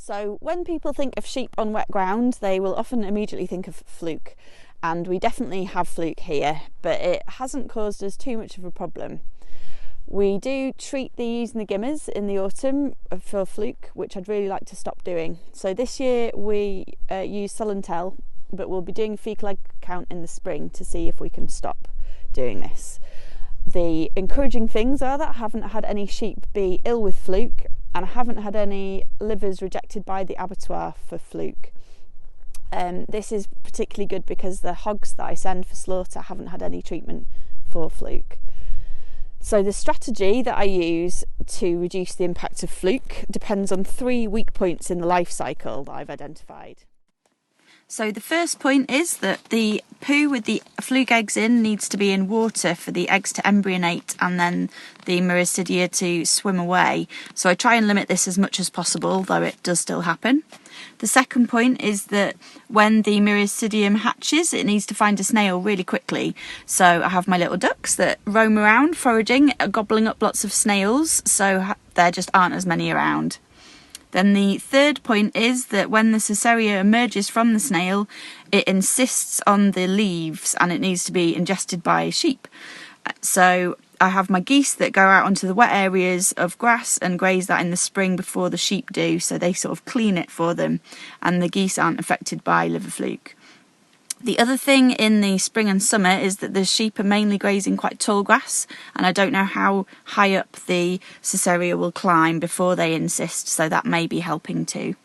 So when people think of sheep on wet ground, they will often immediately think of fluke, and we definitely have fluke here, but it hasn't caused us too much of a problem. We do treat these in the gimmers in the autumn for fluke, which I'd really like to stop doing. So this year we use sullen tell, but we'll be doing a fecal egg count in the spring to see if we can stop doing this. The encouraging things are that I haven't had any sheep be ill with fluke, and I haven't had any livers rejected by the abattoir for fluke. This is particularly good because the hogs that I send for slaughter haven't had any treatment for fluke. So the strategy that I use to reduce the impact of fluke depends on 3 weak points in the life cycle that I've identified. So the first point is that the poo with the fluke eggs in needs to be in water for the eggs to embryonate and then the myristidia to swim away. So I try and limit this as much as possible, though it does still happen. The second point is that when the myristidium hatches, it needs to find a snail really quickly. So I have my little ducks that roam around foraging, gobbling up lots of snails, so there just aren't as many around. Then the third point is that when the Caesarea emerges from the snail, it insists on the leaves and it needs to be ingested by sheep. So I have my geese that go out onto the wet areas of grass and graze that in the spring before the sheep do, so they sort of clean it for them, and the geese aren't affected by liver fluke. The other thing in the spring and summer is that the sheep are mainly grazing quite tall grass, and I don't know how high up the Caesarea will climb before they insist, so that may be helping too.